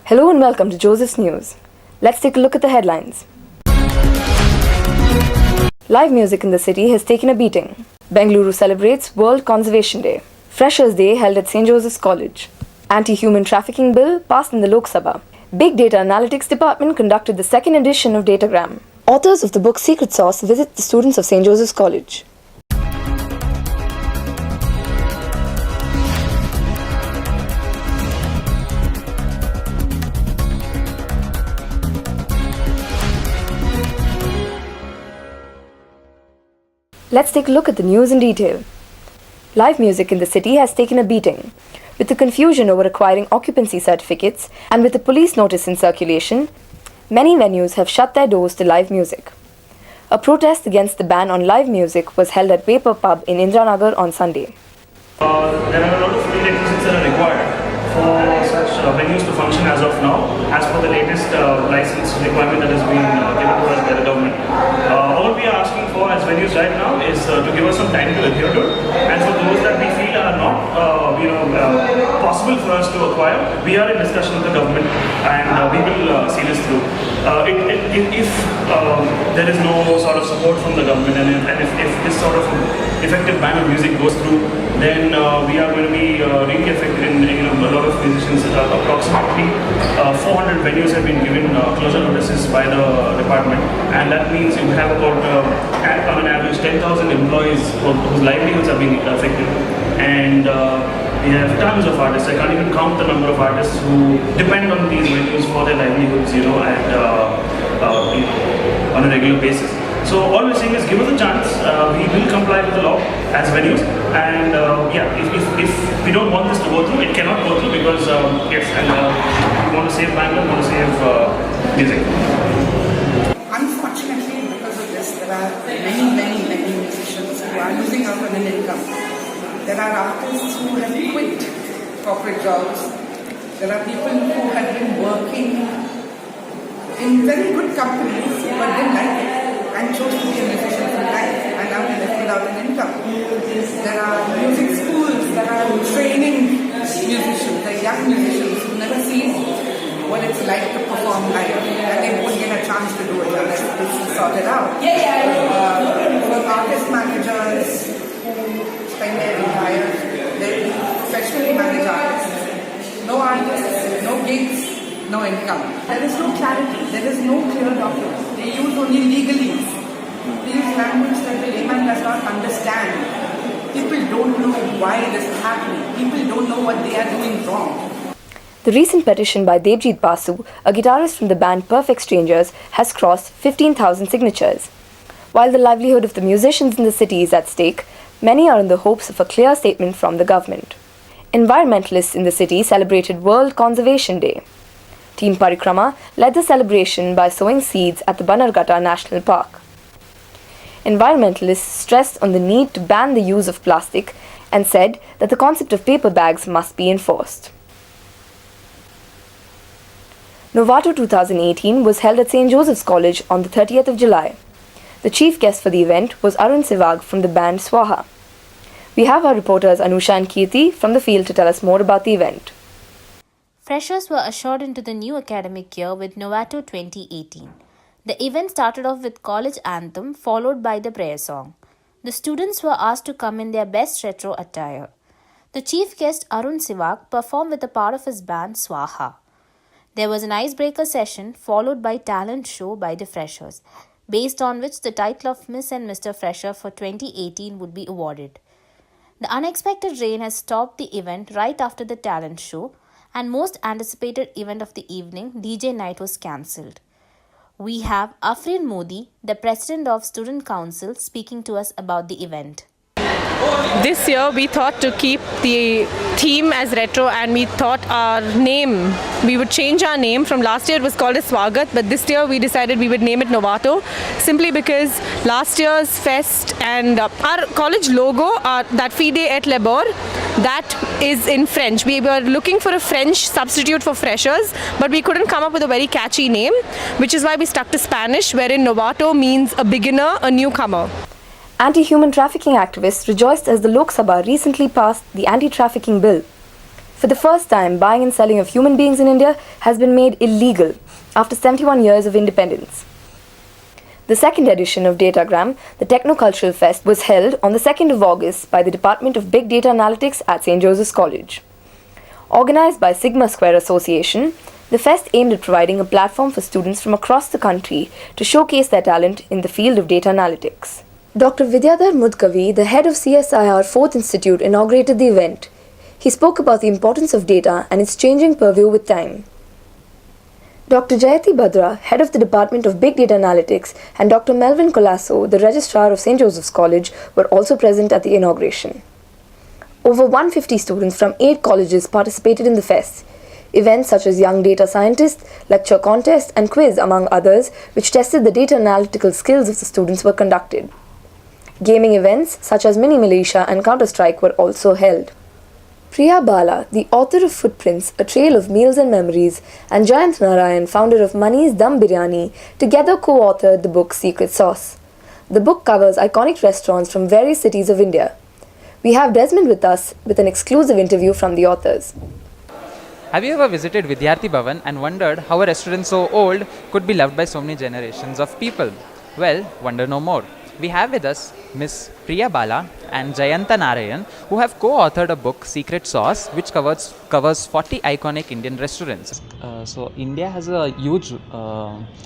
Hello and welcome to Joseph's News. Let's take a look at the headlines. Live music in the city has taken a beating. Bengaluru celebrates World Conservation Day. Freshers' Day held at St. Joseph's College. Anti-human trafficking bill passed in the Lok Sabha. Big Data Analytics Department conducted the second edition of Datagram. Authors of the book Secret Sauce visit the students of St. Joseph's College. Let's take a look at the news in detail. Live music in the city has taken a beating. With the confusion over acquiring occupancy certificates and with the police notice in circulation, many venues have shut their doors to live music. A protest against the ban on live music was held at Paper Pub in Indranagar on Sunday. There are a lot of prerequisites that are required for such venues to function as of now, as per the latest license requirement that has been given to us by the government. All we are asking for as venues right now is to give us some time to adhere to it, and for those that we feel are not possible for us to acquire, we are in discussion with the government and we will see this through. If there is no sort of support from the government and if this sort of effective ban on music goes through, then we are going to be really affected in a lot of musicians. Approximately 400 venues have been given closure notices by the department, and that means you have about on an average 10,000 employees whose livelihoods are being affected. And we have tons of artists. I can't even count the number of artists who depend on these venues for their livelihoods, and on a regular basis. So all we're saying is give us a chance. We will comply with the law as venues, and if we don't want this to go through, it cannot go through because we want to save Bangalore, we want to save music. Unfortunately, because of this, there are many musicians who are losing out on an income. There are artists who have quit corporate jobs. There are people who have been working in very good companies but didn't like it and chose to be a musician full time, and now they're left without an income. There are music schools that are training musicians, the young musicians who've never seen what it's like to perform live, and they won't get a chance to do it unless it's sorted out. For artist managers who spend their entire, they professionally manage artists. No artists, no gigs, no income. There is no clarity, there is no clear document. They use only legalese. They use language that the layman does not understand. People don't know why this is happening. People don't know what they are doing wrong. The recent petition by Devjit Basu, a guitarist from the band Perfect Strangers, has crossed 15,000 signatures. While the livelihood of the musicians in the city is at stake, many are in the hopes of a clear statement from the government. Environmentalists in the city celebrated World Conservation Day. Team Parikrama led the celebration by sowing seeds at the Bannerghatta National Park. Environmentalists stressed on the need to ban the use of plastic and said that the concept of paper bags must be enforced. NOVATO 2018 was held at St. Joseph's College on the 30th of July. The chief guest for the event was Aarush from the band Swaha. We have our reporters Anusha and Keerthy from the field to tell us more about the event. Freshers were ushered into the new academic year with NOVATO 2018. The event started off with college anthem followed by the prayer song. The students were asked to come in their best retro attire. The chief guest Arun Sivak performed with a part of his band Swaha. There was an icebreaker session followed by talent show by the freshers, based on which the title of Miss and Mr. Fresher for 2018 would be awarded. The unexpected rain has stopped the event right after the talent show, and most anticipated event of the evening, DJ night, was cancelled. We have Afrin Modi, the president of Student Council, speaking to us about the event. This year we thought to keep the theme as retro, and we thought we would change our name. From last year it was called as Swagat, but this year we decided we would name it NOVATO, simply because last year's fest and our college logo, that Fide et Labor, that is in French. We were looking for a French substitute for freshers, but we couldn't come up with a very catchy name, which is why we stuck to Spanish, wherein NOVATO means a beginner, a newcomer. Anti-human trafficking activists rejoiced as the Lok Sabha recently passed the Anti-trafficking Bill. For the first time, buying and selling of human beings in India has been made illegal after 71 years of independence. The second edition of Datagram, the Techno-Cultural Fest, was held on the 2nd of August by the Department of Big Data Analytics at St. Joseph's College. Organized by Sigma Square Association, the fest aimed at providing a platform for students from across the country to showcase their talent in the field of data analytics. Dr. Vidyadhar Mudkavi, the head of CSIR 4th Institute, inaugurated the event. He spoke about the importance of data and its changing purview with time. Dr. Jayati Badra, head of the Department of Big Data Analytics, and Dr. Melvin Colasso, the registrar of St. Joseph's College, were also present at the inauguration. Over 150 students from 8 colleges participated in the fest. Events such as Young Data Scientist, lecture contest, and quiz, among others, which tested the data analytical skills of the students, were conducted. Gaming events such as Mini Militia and Counter-Strike were also held. Priya Bala, the author of Footprints, A Trail of Meals and Memories, and Jayant Narayan, founder of Mani's Dum Biryani, together co-authored the book Secret Sauce. The book covers iconic restaurants from various cities of India. We have Desmond with us with an exclusive interview from the authors. Have you ever visited Vidyarthi Bhavan and wondered how a restaurant so old could be loved by so many generations of people? Well, wonder no more. We have with us Miss Priya Bala and Jayanta Narayan, who have co-authored a book, Secret Sauce, which covers 40 iconic Indian restaurants. So India has a huge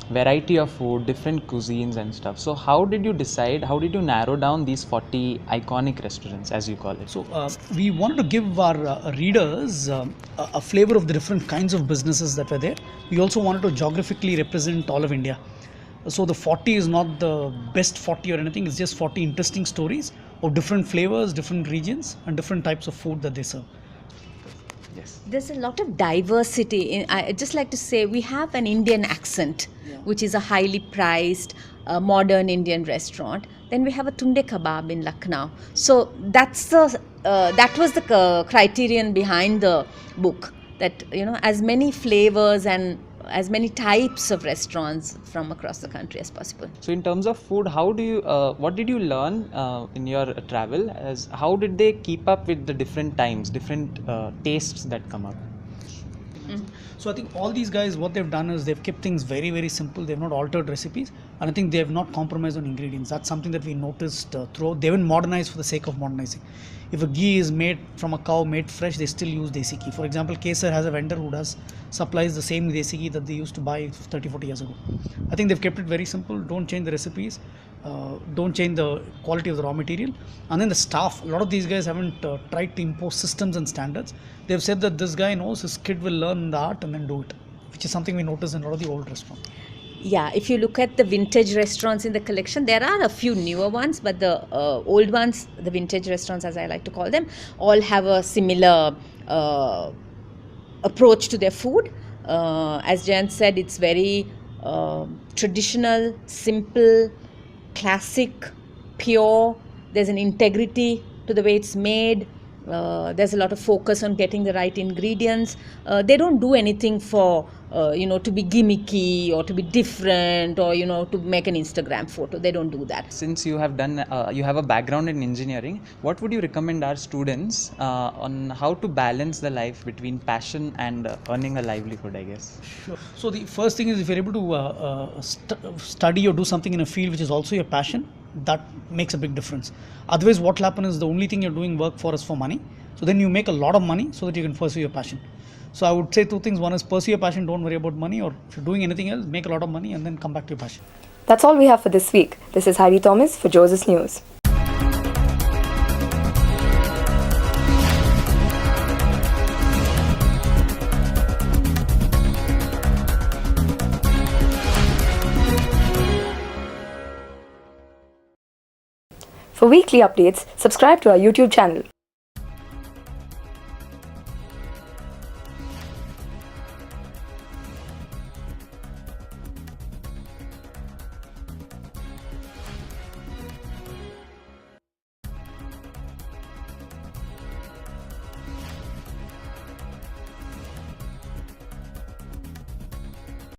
variety of food, different cuisines and stuff. So how did you narrow down these 40 iconic restaurants, as you call it? So we wanted to give our readers a flavor of the different kinds of businesses that were there. We also wanted to geographically represent all of India. So the 40 is not the best 40 or anything, it's just 40 interesting stories of different flavors, different regions and different types of food that they serve. Yes. There's a lot of diversity. I just like to say we have an Indian accent, which is a highly priced modern Indian restaurant. Then we have a tunde kebab in Lucknow. So that was the criterion behind the book, that as many flavors and as many types of restaurants from across the country as possible. So in terms of food, what did you learn in your travel? How did they keep up with the different times, different tastes that come up? So I think all these guys, what they've done is they've kept things very, very simple. They've not altered recipes, and I think they have not compromised on ingredients. That's something that we noticed throughout. They haven't modernized for the sake of modernizing. If a ghee is made from a cow, made fresh, they still use desi ghee. For example, Kesar has a vendor who supplies the same desi ghee that they used to buy 30-40 years ago. I think they've kept it very simple. Don't change the recipes. Don't change the quality of the raw material. And then the staff, a lot of these guys haven't tried to impose systems and standards. They've said that this guy knows his kid will learn the art and then do it, which is something we notice in a lot of the old restaurants. Yeah, if you look at the vintage restaurants in the collection, there are a few newer ones, but the old ones, the vintage restaurants as I like to call them, all have a similar approach to their food. As Jan said, it's very traditional, simple, classic, pure. There's an integrity to the way it's made. There's a lot of focus on getting the right ingredients. They don't do anything for to be gimmicky or to be different or to make an Instagram photo. They don't do that. Since you have a background in engineering, what would you recommend our students on how to balance the life between passion and earning a livelihood, I guess? Sure. So the first thing is, if you're able to study or do something in a field which is also your passion, that makes a big difference. Otherwise, what will happen is the only thing you're doing work for is for money. So then you make a lot of money so that you can pursue your passion. So I would say two things. One is pursue your passion, don't worry about money, or if you're doing anything else, make a lot of money and then come back to your passion. That's all we have for this week. This is Heidi Thomas for Joseph's News. For weekly updates, subscribe to our YouTube channel.